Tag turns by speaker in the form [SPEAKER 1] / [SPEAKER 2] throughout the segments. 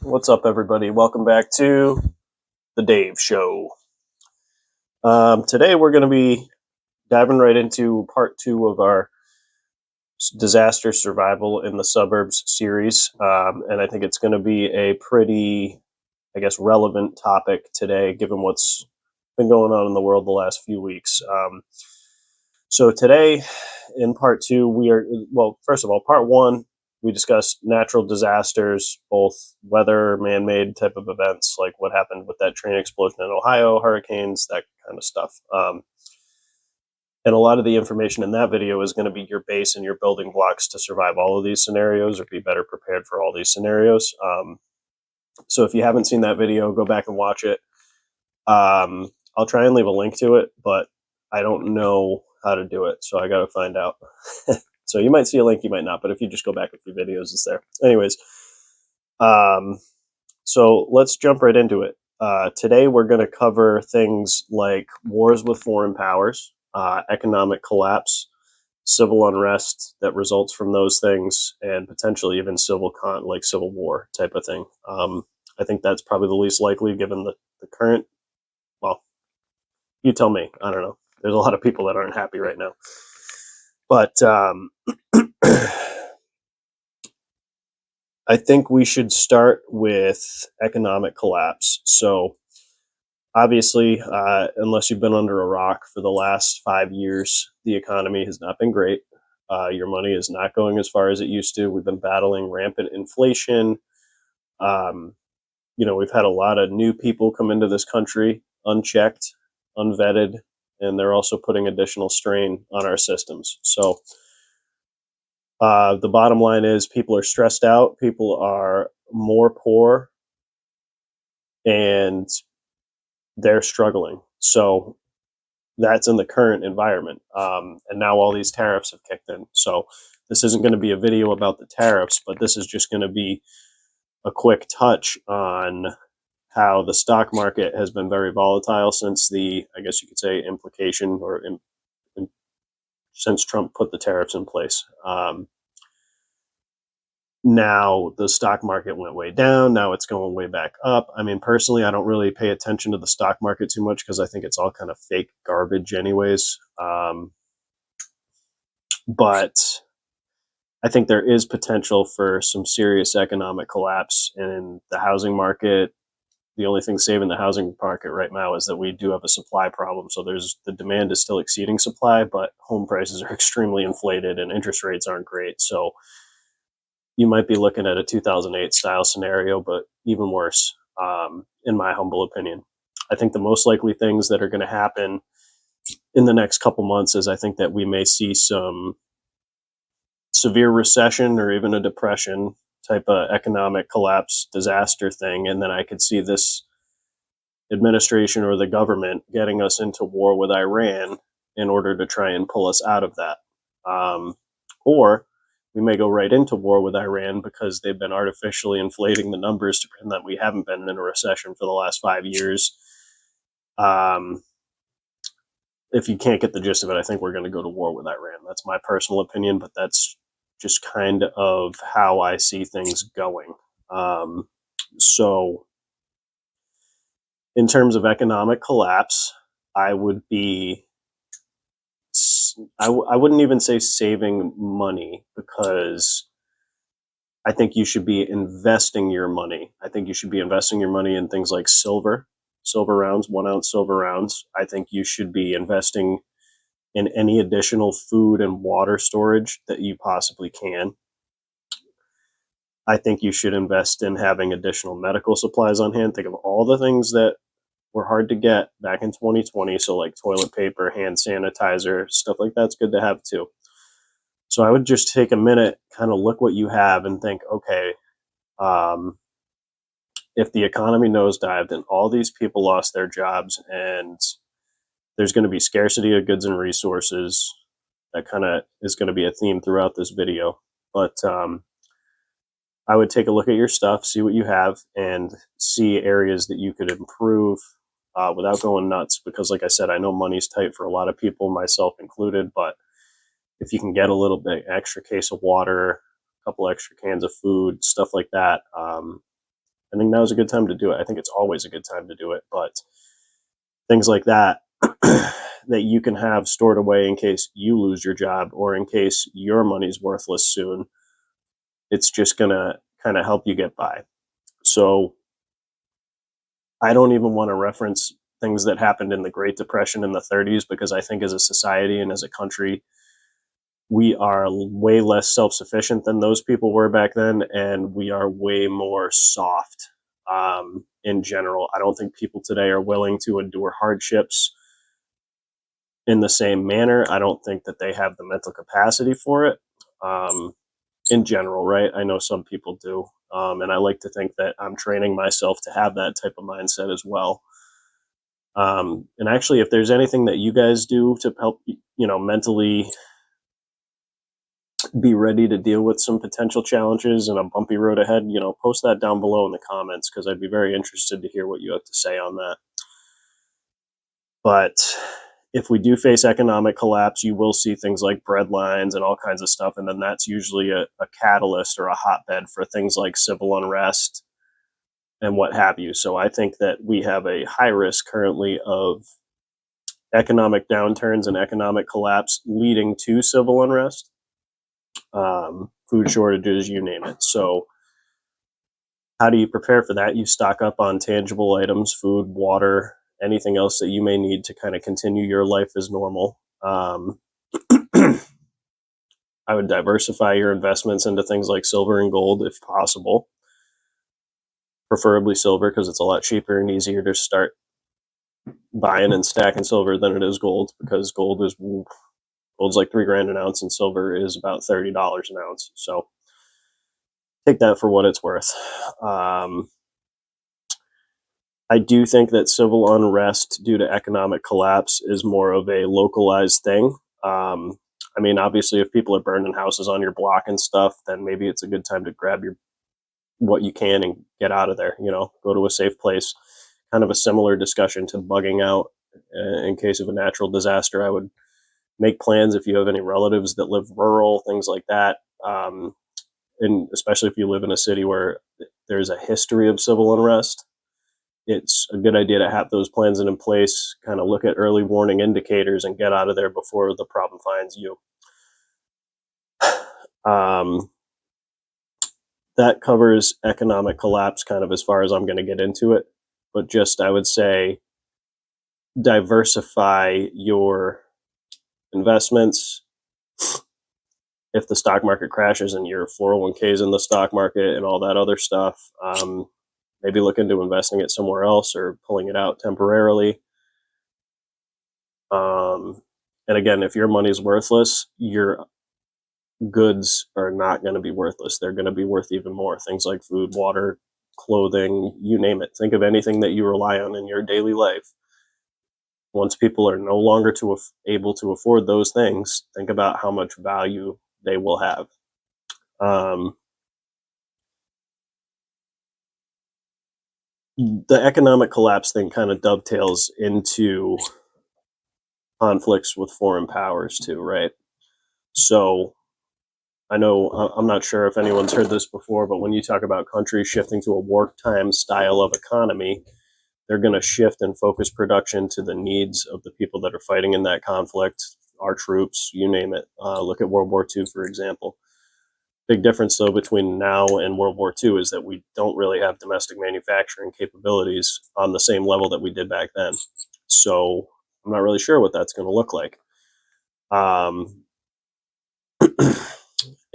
[SPEAKER 1] What's up, everybody? Welcome back to the Dave Show. Today, we're going to be diving right into part two of our disaster survival in the suburbs series. And I think it's going to be a pretty, relevant topic today, given what's been going on in the world the last few weeks. So, today, in part two, first of all, part one, we discussed natural disasters, both weather, man-made type of events, like what happened with that train explosion in Ohio, hurricanes, that kind of stuff. And a lot of the information in that video is going to be your base and your building blocks to survive all of these scenarios or be better prepared for all these scenarios. So if you haven't seen that video, go back and watch it. I'll try and leave a link to it, but I don't know how to do it, so I got to find out. So you might see a link, you might not, but if you just go back a few videos, it's there. Anyways, so let's jump right into it. Today we're going to cover things like wars with foreign powers, economic collapse, civil unrest that results from those things, and potentially even civil war type of thing. I think that's probably the least likely given the current, well, you tell me, I don't know. There's a lot of people that aren't happy right now. But I think we should start with economic collapse. So obviously, unless you've been under a rock for the last 5 years, the economy has not been great. Your money is not going as far as it used to. We've been battling rampant inflation. We've had a lot of new people come into this country unchecked, unvetted, and they're also putting additional strain on our systems. So the bottom line is people are stressed out, people are more poor, and they're struggling. So that's in the current environment. And now all these tariffs have kicked in. So this isn't going to be a video about the tariffs, but this is just going to be a quick touch on how the stock market has been very volatile since the, I guess you could say, implication or since Trump put the tariffs in place. Now the stock market went way down. Now it's going way back up. I mean, personally, I don't really pay attention to the stock market too much because I think it's all kind of fake garbage anyways. But I think there is potential for some serious economic collapse in the housing market. The only thing saving the housing market right now is that we do have a supply problem. So the demand is still exceeding supply, but home prices are extremely inflated and interest rates aren't great. So you might be looking at a 2008 style scenario, but even worse, in my humble opinion. I think the most likely things that are going to happen in the next couple months is I think that we may see some severe recession or even a depression type of economic collapse disaster thing. And then I could see this administration or the government getting us into war with Iran in order to try and pull us out of that. Or we may go right into war with Iran because they've been artificially inflating the numbers to pretend that we haven't been in a recession for the last 5 years. If you can't get the gist of it, I think we're going to go to war with Iran. That's my personal opinion, but that's just kind of how I see things going. So in terms of economic collapse, I wouldn't even say saving money, because I think you should be investing your money. I think you should be investing your money in things like silver rounds, 1 ounce silver rounds. I think you should be investing in any additional food and water storage that you possibly can. I think you should invest in having additional medical supplies on hand. Think of all the things that were hard to get back in 2020. So like toilet paper, hand sanitizer, stuff like that's good to have too. So I would just take a minute, kind of look what you have and think, okay, if the economy nosedived and all these people lost their jobs and there's going to be scarcity of goods and resources, that kind of is going to be a theme throughout this video. But I would take a look at your stuff, see what you have, and see areas that you could improve without going nuts. Because like I said, I know money's tight for a lot of people, myself included, but if you can get a little bit extra case of water, a couple extra cans of food, stuff like that, I think now's a good time to do it. I think it's always a good time to do it, but things like that that you can have stored away in case you lose your job or in case your money's worthless soon. It's just going to kind of help you get by. So I don't even want to reference things that happened in the Great Depression in the 30s because I think as a society and as a country, we are way less self-sufficient than those people were back then, and we are way more soft in general. I don't think people today are willing to endure hardships in the same manner. I don't think that they have the mental capacity for it in general, right? I know some people do. And I like to think that I'm training myself to have that type of mindset as well. And actually, if there's anything that you guys do to help, mentally be ready to deal with some potential challenges and a bumpy road ahead, post that down below in the comments because I'd be very interested to hear what you have to say on that. But if we do face economic collapse, you will see things like bread lines and all kinds of stuff. And then that's usually a catalyst or a hotbed for things like civil unrest and what have you. So I think that we have a high risk currently of economic downturns and economic collapse leading to civil unrest, food shortages, you name it. So how do you prepare for that? You stock up on tangible items, food, water, anything else that you may need to kind of continue your life as normal. I would diversify your investments into things like silver and gold if possible, preferably silver because it's a lot cheaper and easier to start buying and stacking silver than it is gold because gold's like $3,000 an ounce and silver is about $30 an ounce. So take that for what it's worth. I do think that civil unrest due to economic collapse is more of a localized thing. I mean, obviously, if people are burning houses on your block and stuff, then maybe it's a good time to grab what you can and get out of there. Go to a safe place. Kind of a similar discussion to bugging out in case of a natural disaster. I would make plans if you have any relatives that live rural, things like that. And especially if you live in a city where there's a history of civil unrest, it's a good idea to have those plans in place, kind of look at early warning indicators and get out of there before the problem finds you. That covers economic collapse kind of as far as I'm going to get into it. But just, I would say, diversify your investments. If the stock market crashes and your 401k is in the stock market and all that other stuff, maybe look into investing it somewhere else or pulling it out temporarily. And again, if your money is worthless, your goods are not going to be worthless. They're going to be worth even more. Things like food, water, clothing, you name it. Think of anything that you rely on in your daily life. Once people are no longer able to afford those things, think about how much value they will have. The economic collapse thing kind of dovetails into conflicts with foreign powers too, right? So I know, I'm not sure if anyone's heard this before, but when you talk about countries shifting to a wartime style of economy, they're going to shift and focus production to the needs of the people that are fighting in that conflict, our troops, you name it. Look at World War II, for example. Big difference, though, between now and World War II is that we don't really have domestic manufacturing capabilities on the same level that we did back then. So I'm not really sure what that's going to look like.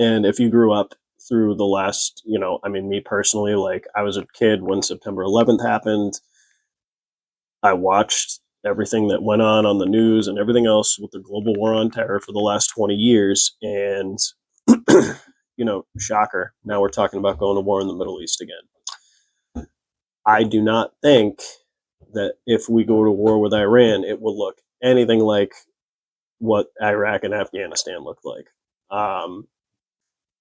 [SPEAKER 1] And if you grew up through the last, me personally, like I was a kid when September 11th happened. I watched everything that went on the news and everything else with the global war on terror for the last 20 years. And, shocker, now we're talking about going to war in the Middle East again. I do not think that if we go to war with Iran, it will look anything like what Iraq and Afghanistan looked like.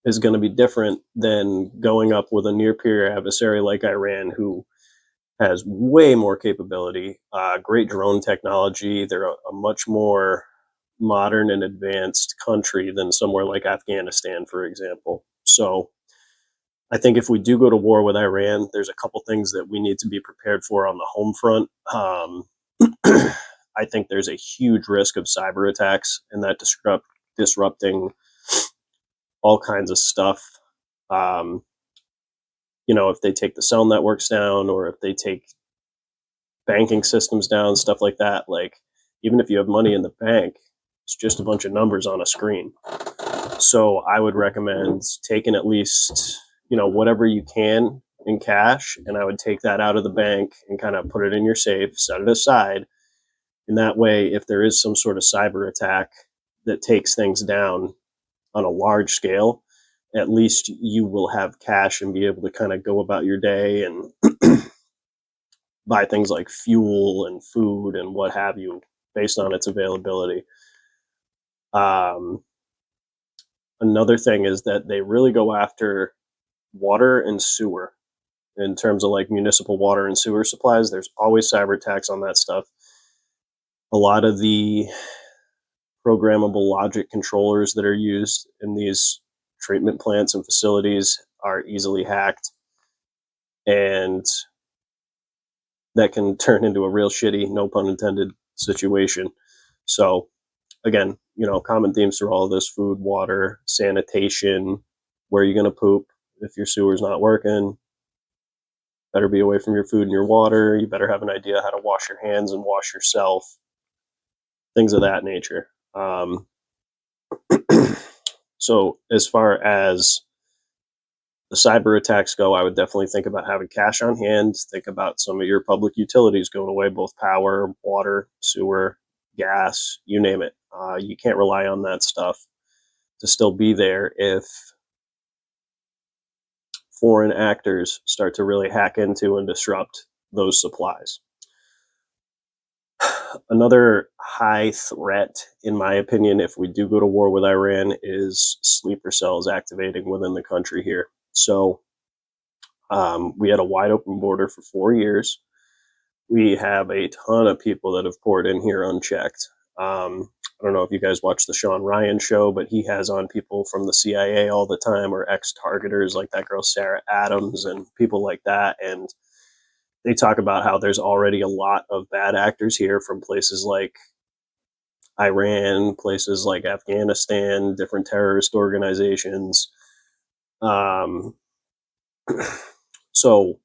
[SPEAKER 1] Is going to be different than going up with a near peer adversary like Iran, who has way more capability, great drone technology. They're a much more modern and advanced country than somewhere like Afghanistan, for example. So I think if we do go to war with Iran, there's a couple things that we need to be prepared for on the home front. I think there's a huge risk of cyber attacks and that disrupting all kinds of stuff. Um, if they take the cell networks down or if they take banking systems down, stuff like that, like even if you have money in the bank, it's just a bunch of numbers on a screen. So I would recommend taking at least, whatever you can in cash, and I would take that out of the bank and kind of put it in your safe, set it aside. And that way, if there is some sort of cyber attack that takes things down on a large scale, at least you will have cash and be able to kind of go about your day and buy things like fuel and food and what have you based on its availability. Um, Another thing is that they really go after water and sewer in terms of like municipal water and sewer supplies. There's always cyber attacks on that stuff. A lot of the programmable logic controllers that are used in these treatment plants and facilities are easily hacked, and that can turn into a real shitty, no pun intended, situation. So again, common themes through all of this: food, water, sanitation, where are you going to poop if your sewer's not working? Better be away from your food and your water. You better have an idea how to wash your hands and wash yourself, things of that nature. So as far as the cyber attacks go, I would definitely think about having cash on hand. Think about some of your public utilities going away, both power, water, sewer, gas, you name it. You can't rely on that stuff to still be there if foreign actors start to really hack into and disrupt those supplies. Another high threat, in my opinion, if we do go to war with Iran, is sleeper cells activating within the country here. So we had a wide open border for 4 years. We have a ton of people that have poured in here unchecked. I don't know if you guys watch the Sean Ryan show, but he has on people from the CIA all the time, or ex-targeters like that girl Sarah Adams and people like that. And they talk about how there's already a lot of bad actors here from places like Iran, places like Afghanistan, different terrorist organizations. Um, so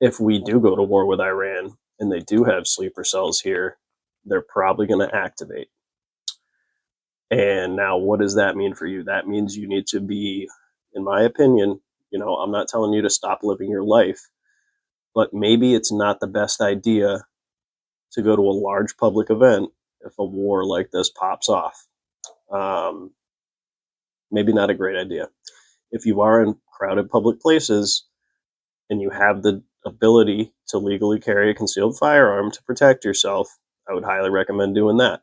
[SPEAKER 1] if we do go to war with Iran and they do have sleeper cells here, they're probably going to activate. And now, what does that mean for you? That means you need to be, in my opinion, I'm not telling you to stop living your life, but maybe it's not the best idea to go to a large public event if a war like this pops off. Um, Maybe not a great idea. If you are in crowded public places and you have the ability to legally carry a concealed firearm to protect yourself, I would highly recommend doing that.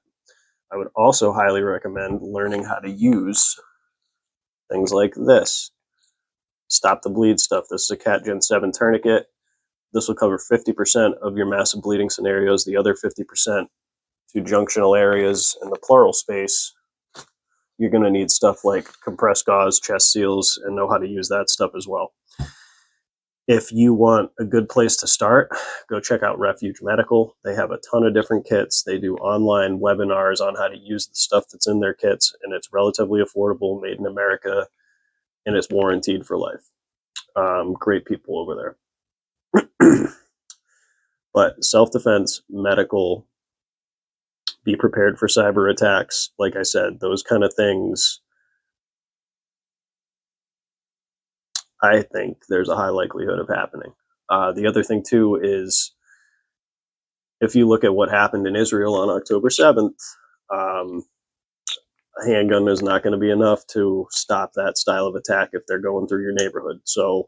[SPEAKER 1] I would also highly recommend learning how to use things like this. Stop the bleed stuff. This is a Cat Gen 7 tourniquet. This will cover 50% of your massive bleeding scenarios. The other 50% to junctional areas and the pleural space, you're going to need stuff like compressed gauze, chest seals, and know how to use that stuff as well. If you want a good place to start, go check out Refuge Medical. They have a ton of different kits. They do online webinars on how to use the stuff that's in their kits, and it's relatively affordable, made in America, and it's warranted for life. Great people over there. But self-defense, medical, be prepared for cyber attacks. Like I said, those kind of things, I think there's a high likelihood of happening. The other thing, too, is if you look at what happened in Israel on October 7th, a handgun is not going to be enough to stop that style of attack if they're going through your neighborhood. So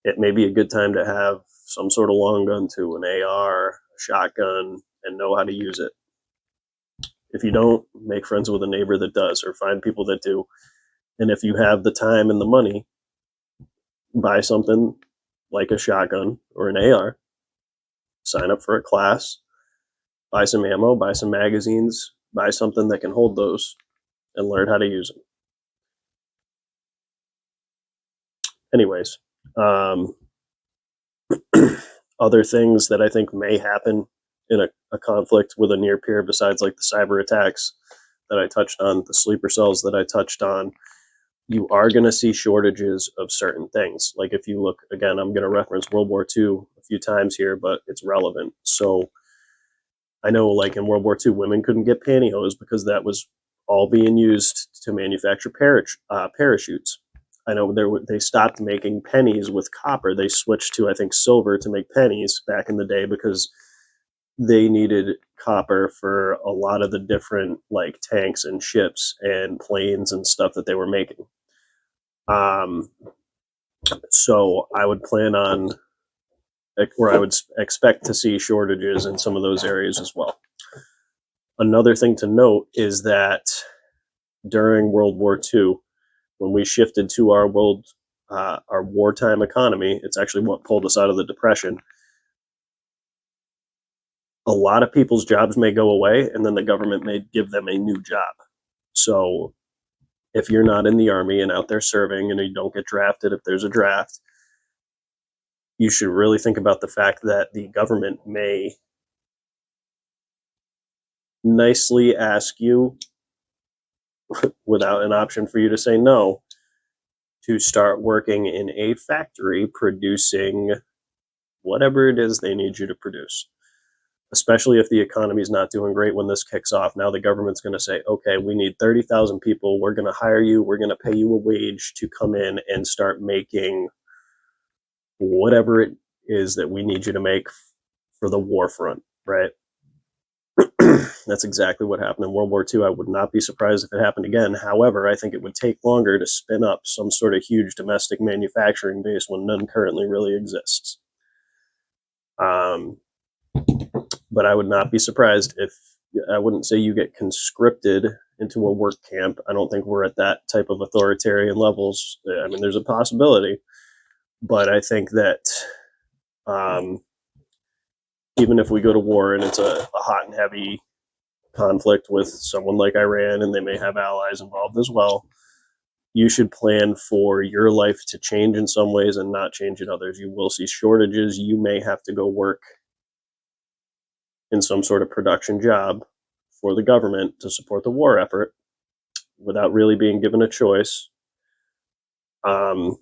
[SPEAKER 1] it may be a good time to have some sort of long gun, too, an AR, a shotgun, and know how to use it. If you don't, make friends with a neighbor that does, or find people that do. And if you have the time and the money, buy something like a shotgun or an AR, sign up for a class, buy some ammo, buy some magazines, buy something that can hold those, and learn how to use them. anyways, um, other things that I think may happen in a conflict with a near peer, besides like the cyber attacks that I touched on, the sleeper cells that I touched on, you are going to see shortages of certain things. Like if you look again, I'm going to reference World War II a few times here, but it's relevant. So I know, like in World War II, women couldn't get pantyhose because that was all being used to manufacture parachutes. I know they stopped making pennies with copper. They switched to, I think, silver to make pennies back in the day because they needed copper for a lot of the different like tanks and ships and planes and stuff that they were making. Um, so I would plan on, or I would expect to see shortages in some of those areas as well. Another thing to note is that during World War II, when we shifted to our wartime economy, it's actually what pulled us out of the Depression. A lot of people's jobs may go away, and then the government may give them a new job. So if you're not in the army and out there serving and you don't get drafted if there's a draft, you should really think about the fact that the government may nicely ask you, without an option for you to say no, to start working in a factory producing whatever it is they need you to produce. Especially if the economy is not doing great when this kicks off. Now the government's going to say, okay, we need 30,000 people. We're going to hire you. We're going to pay you a wage to come in and start making whatever it is that we need you to make for the war front, right? That's exactly what happened in World War II. I would not be surprised if it happened again. However, I think it would take longer to spin up some sort of huge domestic manufacturing base when none currently really exists. But I would not be surprised if, I wouldn't say you get conscripted into a work camp. I don't think we're at that type of authoritarian levels. I mean, there's a possibility, but I think that even if we go to war and it's a hot and heavy conflict with someone like Iran, and they may have allies involved as well, you should plan for your life to change in some ways and not change in others. You will see shortages. You may have to go work in some sort of production job for the government to support the war effort without really being given a choice. And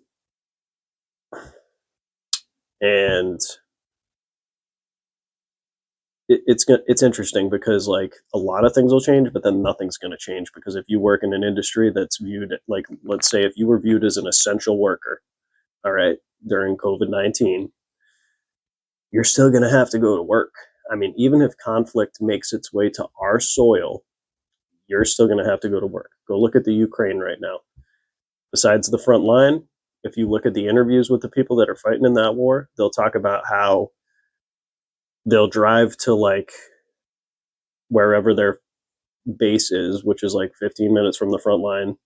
[SPEAKER 1] it's interesting because like a lot of things will change, but then nothing's going to change, because if you work in an industry that's viewed, like let's say if you were viewed as an essential worker, all right, during COVID-19, you're still going to have to go to work. I mean, even if conflict makes its way to our soil, you're still going to have to go to work. Go look at the Ukraine right now. Besides the front line, if you look at the interviews with the people that are fighting in that war, they'll talk about how they'll drive to like wherever their base is, which is like 15 minutes from the front line.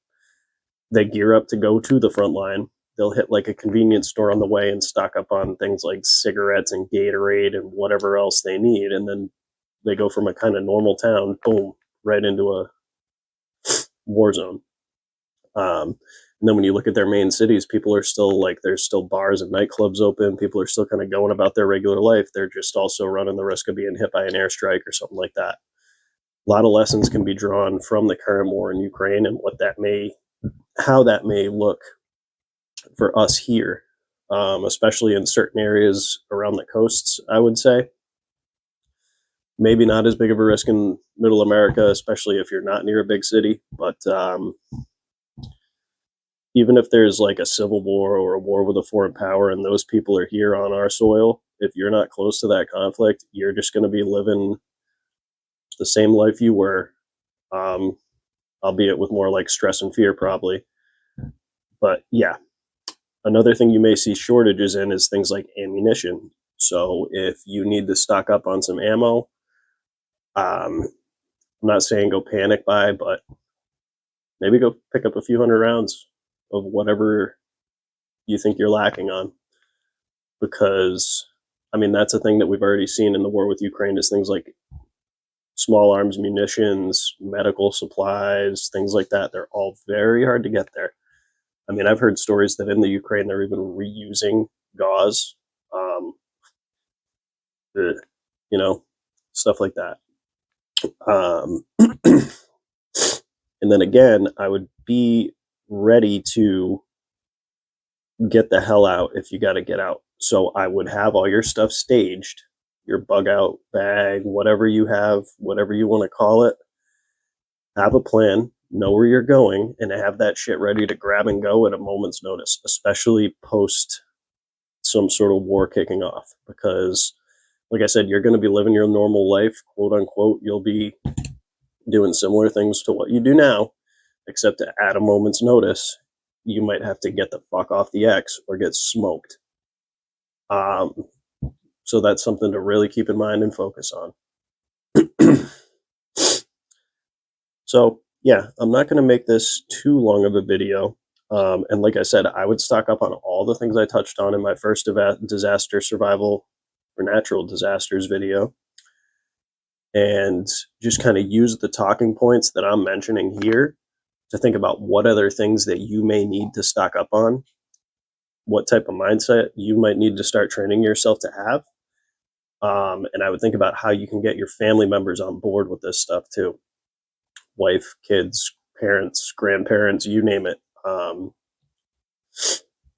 [SPEAKER 1] They gear up to go to the front line. They'll hit like a convenience store on the way and stock up on things like cigarettes and Gatorade and whatever else they need. And then they go from a kind of normal town, boom, right into a war zone. And then when you look at their main cities, people are still like, there's still bars and nightclubs open. People are still kind of going about their regular life. They're just also running the risk of being hit by an airstrike or something like that. A lot of lessons can be drawn from the current war in Ukraine and how that may look for us here, especially in certain areas around the coasts, I would say. Maybe not as big of a risk in middle America, especially if you're not near a big city. But even if there's like a civil war or a war with a foreign power and those people are here on our soil, if you're not close to that conflict, you're just going to be living the same life you were, albeit with more like stress and fear probably. But yeah, another thing you may see shortages in is things like ammunition. So if you need to stock up on some ammo, I'm not saying go panic buy, but maybe go pick up a few hundred rounds of whatever you think you're lacking on. Because, I mean, that's a thing that we've already seen in the war with Ukraine, is things like small arms munitions, medical supplies, things like that. They're all very hard to get there. I mean, I've heard stories that in the Ukraine they're even reusing gauze, um, you know, stuff like that. Um, and then again, I would be ready to get the hell out if you got to get out. So I would have all your stuff staged, your bug out bag, whatever you have, whatever you want to call it. Have a plan, know where you're going, and have that shit ready to grab and go at a moment's notice, especially post some sort of war kicking off. Because, like I said, you're going to be living your normal life, quote unquote. You'll be doing similar things to what you do now, except at a moment's notice, you might have to get the fuck off the X or get smoked. Um, so that's something to really keep in mind and focus on. So yeah, I'm not going to make this too long of a video. And like I said, I would stock up on all the things I touched on in my first disaster survival for natural disasters video, and just kind of use the talking points that I'm mentioning here to think about what other things that you may need to stock up on, what type of mindset you might need to start training yourself to have. And I would think about how you can get your family members on board with this stuff too. Wife, kids, parents, grandparents, you name it.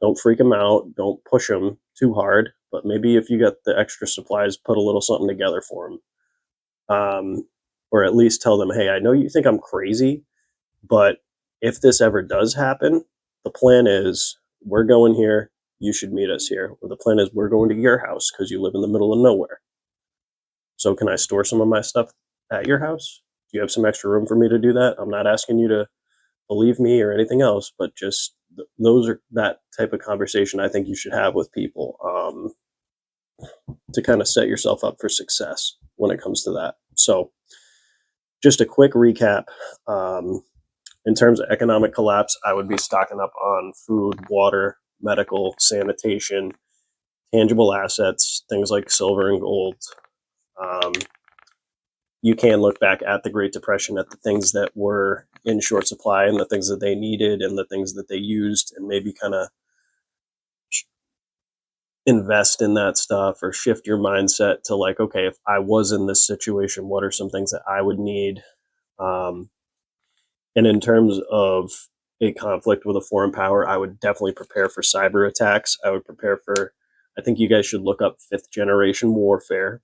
[SPEAKER 1] Don't freak them out. Don't push them too hard. But maybe if you got the extra supplies, put a little something together for them. Or at least tell them, hey, I know you think I'm crazy, but if this ever does happen, the plan is we're going here. You should meet us here. Or the plan is we're going to your house because you live in the middle of nowhere. So can I store some of my stuff at your house? Do you have some extra room for me to do that? I'm not asking you to believe me or anything else, but just those are that type of conversation I think you should have with people, to kind of set yourself up for success when it comes to that. So just a quick recap. In terms of economic collapse, I would be stocking up on food, water, medical, sanitation, tangible assets, things like silver and gold. Um, you can look back at the Great Depression at the things that were in short supply and the things that they needed and the things that they used, and maybe kind of invest in that stuff or shift your mindset to like, okay, if I was in this situation, what are some things that I would need? Um, and in terms of a conflict with a foreign power, I would definitely prepare for cyber attacks. I would prepare for, I think you guys should look up fifth generation warfare,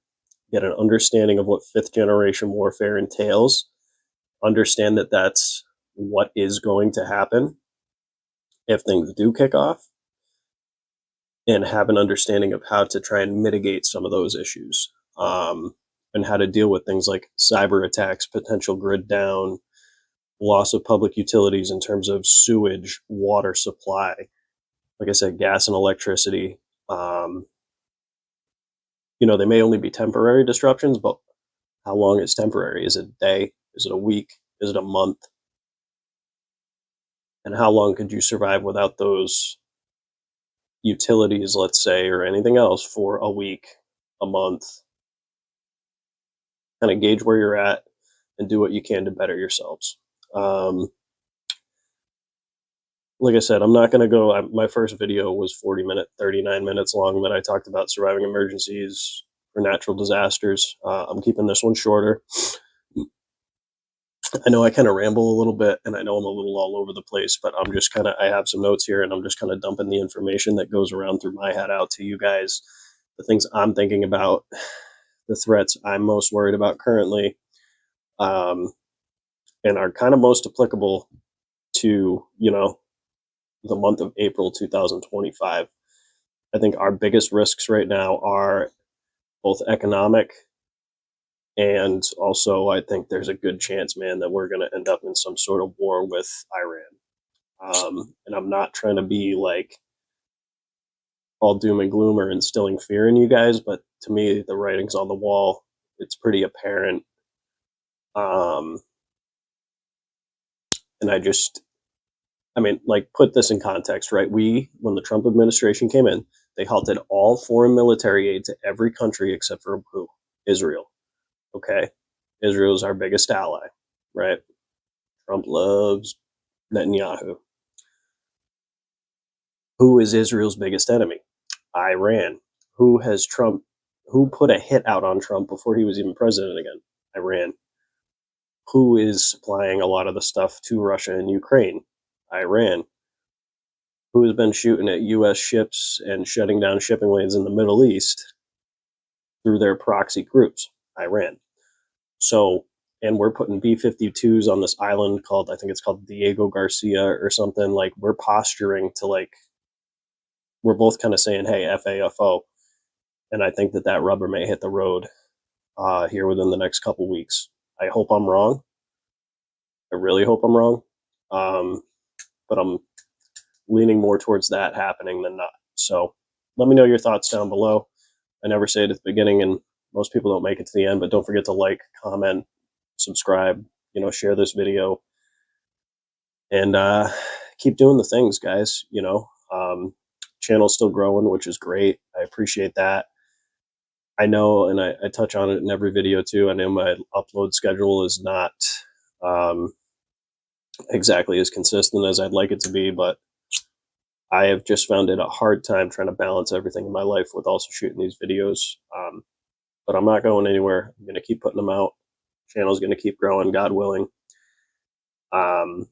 [SPEAKER 1] get an understanding of what fifth generation warfare entails, understand that that's what is going to happen if things do kick off, and have an understanding of how to try and mitigate some of those issues, and how to deal with things like cyber attacks, potential grid down, loss of public utilities in terms of sewage, water supply, like I said, gas and electricity. Um, they may only be temporary disruptions, but how long is temporary? Is it a day? Is it a week? Is it a month? And how long could you survive without those utilities, let's say, or anything else for a week, a month? Kind of gauge where you're at and do what you can to better yourselves. Like I said, I'm not going to go. My first video was 39 minutes long that I talked about surviving emergencies for natural disasters. I'm keeping this one shorter. I know I kind of ramble a little bit and I know I'm a little all over the place, but I have some notes here and I'm just kind of dumping the information that goes around through my head out to you guys, the things I'm thinking about, the threats I'm most worried about currently, and are kind of most applicable to, the month of April 2025. I think our biggest risks right now are both economic, and also I think there's a good chance, man, that we're going to end up in some sort of war with Iran. And I'm not trying to be like all doom and gloom or instilling fear in you guys, but to me, the writing's on the wall. It's pretty apparent. Um, and put this in context, right? When the Trump administration came in, they halted all foreign military aid to every country except for who? Israel. Okay. Israel is our biggest ally, right? Trump loves Netanyahu. Who is Israel's biggest enemy? Iran. Who put a hit out on Trump before he was even president again? Iran. Who is supplying a lot of the stuff to Russia and Ukraine? Iran. Who has been shooting at US ships and shutting down shipping lanes in the Middle East through their proxy groups? Iran. So, and we're putting B-52s on this island called, I think it's called Diego Garcia or something. Like, we're posturing to, like, we're both kind of saying, hey, FAFO. And I think that that rubber may hit the road here within the next couple weeks. I hope I'm wrong. I really hope I'm wrong. But I'm leaning more towards that happening than not. So let me know your thoughts down below. I never say it at the beginning, and most people don't make it to the end, but don't forget to like, comment, subscribe, share this video, and keep doing the things, guys. Channel's still growing, which is great. I appreciate that. I know, and I touch on it in every video too. I know my upload schedule is not exactly as consistent as I'd like it to be, but I have just found it a hard time trying to balance everything in my life with also shooting these videos. But I'm not going anywhere. I'm going to keep putting them out. Channel's going to keep growing, God willing. And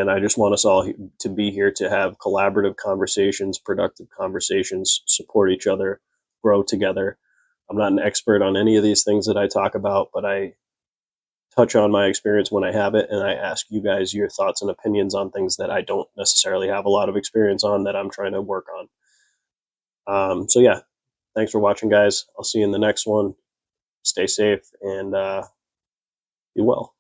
[SPEAKER 1] I just want us all to be here to have collaborative conversations, productive conversations, support each other, grow together. I'm not an expert on any of these things that I talk about, but I touch on my experience when I have it, and I ask you guys your thoughts and opinions on things that I don't necessarily have a lot of experience on that I'm trying to work on. So yeah, thanks for watching, guys. I'll see you in the next one. Stay safe and be well.